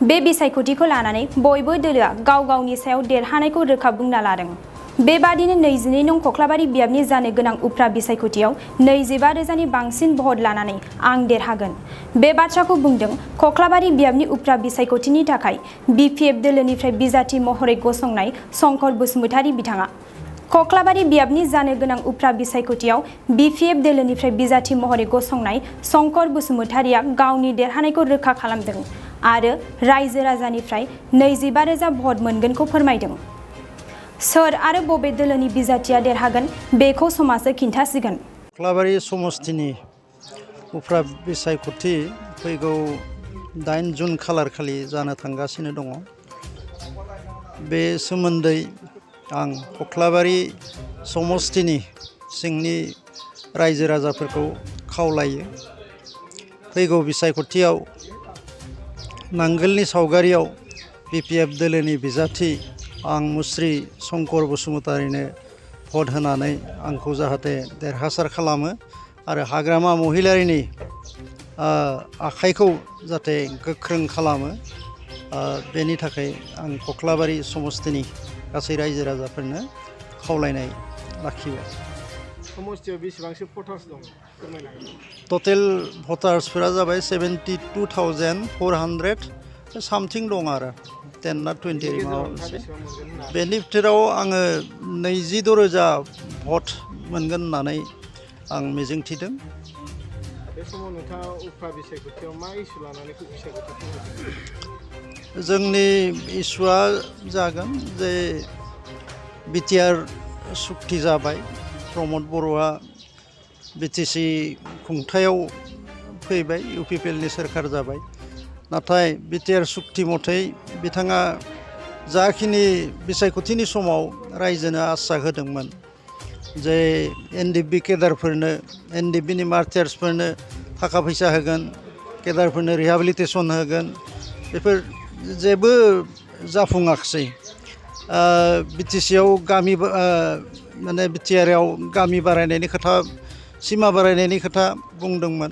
बे बिसायख'थिखौ लानानै बयबो दोलोआ गाव गावनि सायाव देरहानायखौ रोखा बुंना लादों। बेबादिनो 22 नं खख्लाबारि बियाबनि जानो गोनां उफ्रा बिसायख'थियाव 25,000नि बांसिन भट लानानै आं देरहागोन। बे बाथ्राखौ बुंदों खख्लाबारि बियाबनि उफ्रा बिसायख'थिनि थाखाय बिपिएफ दोलोनिफ्राय बिजाथि महरै गसंनाय शंकर बसुमतारी बिथाङा। खख्लाबारि बियाबनि जानो गोनां उफ्रा बिसायख'थियाव बिपिएफ दोलोनिफ्राय बिजाथि महरै गसंनाय शंकर बसुमतारीया गावनि देरहानायखौ रोखा खालामदों आरो रायजो राजानिफ्राय 25,000 भट मोनगोनखौ फोरमायदों। सोर आरो बबे दोलोनि बिजाथिया देरहागोन बेखौ समाजो खिन्थासिगोन। खख्लाबारि समस्तिनि उफ्रा बिसायख'थि फैगौ 8 जुन खालार खालि जानो थांगासिनो दङ। बे सोमोन्दै आं खख्लाबारि समस्तिनि सिंनि रायजो राजाफोरखौ खावलायो। फैगौ बिसायख'थियाव नांगोलनि सावगारियाव बिपिएफ दोलोनि बिजाथि आं मुस्रि शंकर बसुमतारीनो भट होनानै आंखौ जाहाथे देरहासार खालामो आरो हाग्रामा महिलारिनि आखाइखौ जाहाथे गोख्रों खालामो। बेनि थाखाय आं खख्लाबारि समस्तिनि गासै रायजो राजाफोरनो खावलायनाय लाखिबाय। समस्तियाव बेसेबांसो भटार्स दं फोरमायनो हागोन? टटेल भटार्सफोरा जाबाय 72,400 सामथिं दं आरो 10 ना 20 माबा। बेनि भितराव आङो 26,000 भट मोनगोन होननानै आं मिजिंथिदों। बे समाव नोंथाङा उफ्रा बिसायख'थियाव मा इस्यु लानानै बिसायख'थि? जोंनि इस्युआ जागोन जे बिटिआर सुक्ति जाबाय। प्रमद बर'आ बिटिसि खुंथायाव फैबाय, इउपिपिएलनि सोरखार जाबाय। नाथाय बिटिआर सुक्ति मथै बिथाङा जाखिनि बिसायख'थिनि समाव रायजोनो आसा होदोंमोन जे एनडिएफबि केडारफोरनो, एनडिएफबिनि मार्टियार्सफोरनो थाखा फैसा होगोन, केडारफोरनो रिहाबिलिटेसन होगोन, बेफोर जेबो जाफुङाखिसै। बिटिसिआव गामि माने बिटिआरआव गामि बारायनायनि खोथा, सिमा बारायनायनि खोथा बुंदोंमोन।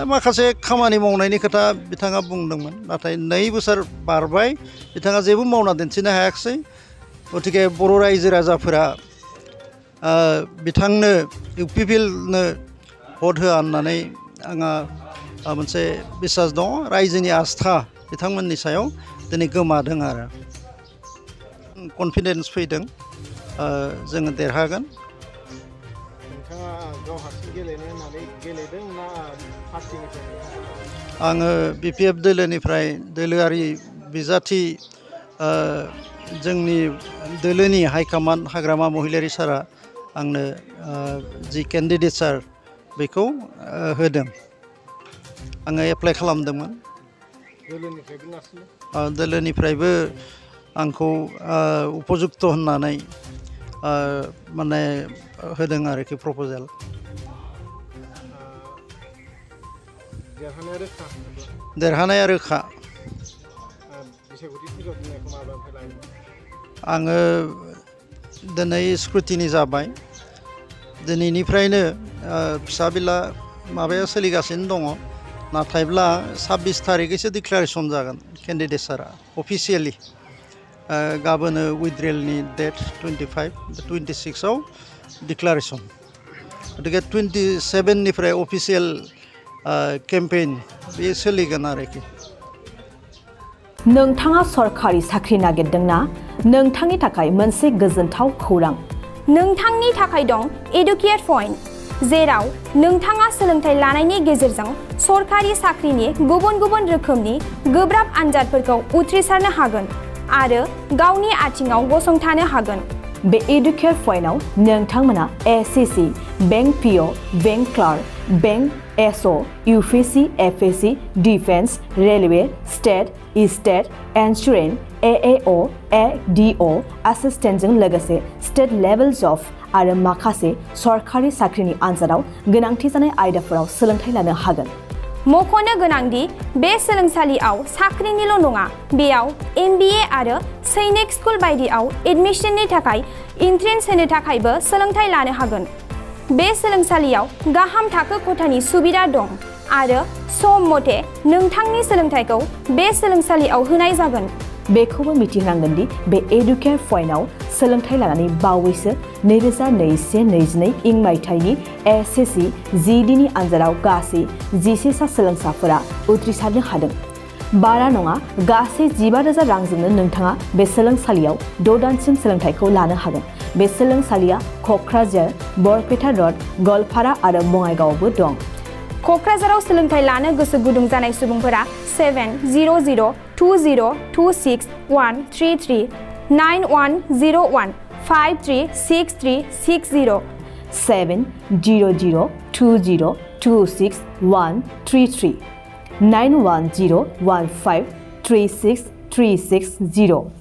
माखासे खामानि मावनायनि खोथा बिथाङा बुंदोंमोन। नाथाय 2 बोसोर बारबाय बिथाङा जेबो मावना दिन्थिनो हायाखिसै। गतिके बर' रायजो राजाफोरा बिथांनो इउपिपिएलनो भट होआ होननानै आंहा मोनसे बिसास दङ। रायजोनि आस्था बिथांमोननि सायाव दिनै गोमादों आरो कनफिडेन्स फैदों जोङो देरहागोन। नोंथाङा गाव हारसिं गेलेनो होननानै गेलेदों ना पार्टिनिफ्राय? आङो बिपिएफ दोलोनिफ्राय दोलोआरि बिजाथि जोंनि दोलोनि हाइकमान्ड हाग्रामा महिलारि सारा आंनो जि केन्डिडेटसार बेखौ होदों। आङो एप्लाइ खालामदोंमोन। दोलोनिफ्रायबो आंखौ उपजुक्त होननानै माने होदों आरोखि प्रप'जेल। देरहानाया रोखा। आङो दिनै स्क्रुटिनि जाबाय। दिनैनिफ्रायनो फिसा बिला माबाया सोलिगासिनो दङ। नाथायब्ला 26 थारिखैसो डिक्लारेसन जागोन केन्डिडेटसारा अफिसियेलि। गाबोनो उइथड्रयेलनि डेट 25, 26आव डिक्लारेसन। गतिके 27निफ्राय अफिसियेल केम्पेइन बे सोलिगोन आरोखि। नोंथाङा सरखारि साख्रि नागिरदोंना? नोंथांनि थाखाय मोनसे गोजोनथाव खौरां। नोंथांनि थाखाय दं एडुकेट पइन्ट, जेराव नोंथाङा सोलोंथाइ लानायनि गेजेरजों सरखारि साख्रिनि गुबुन गुबुन रोखोमनि गोब्राब आनजादफोरखौ उथ्रिसारनो हागोन आरो गावनि आथिङाव गसंथानो हागोन। बे एडुकेट पइन्टआव नोंथांमोना एसएससि, बैंक पिअ, बैंक क्लार्क, बैंक एसअ, इउपिएससि, एफएससि, डिफेन्स, रेलवे, स्टेट इन्सुरेन्स, एएअ, एडिअ एसिस्टेन्टजों लोगोसे स्टेट लेभेल जब आरो माखासे सरखारि साख्रिनि आनजादाव गोनांथि जानाय आयदाफोराव सोलोंथाइ लानो हागोन। मख'नो गोनांदि बे सोलोंसालियाव साख्रिनिल' नङा, बेयाव MBA आरो सैनिक स्कुल बायदियाव एडमिशननि थाखाय एन्ट्रेन्स होनो थाखायबो सोलोंथाइ लानो हागोन। बे सोलोंसालियाव गाहाम थाखो खथानि सुबिदा दं आरो सम मथे नोंथांनि सोलोंथाइखौ बे सोलोंसालियाव होनाय जागोन। बेखौबो मिथिनांगोन दि बे एडुकेट पइन्टआव सोलोंथाइ लानानै बावैसो 2021-22 इं मायथाइनि एसएससि जिडिनि आनजादाव गासै 11 सा सोलोंसाफोरा उथ्रिसारनो हादों। बारा नङा, गासै 15,000 रांजोंनो नोंथाङा बे सोलोंसालियाव 6 दानसिम सोलोंथाइखौ लानो हागोन। बे सोलोंसालिया क'क्राझार, बरपेटा रड, गवालपारा आरो बङाइगावआवबो दं। क'क्राझाराव सोलोंथाइ लानो गोसो गुदुं जानाय सुबुंफोरा 70020261133 9101536360 70020261133 9101536360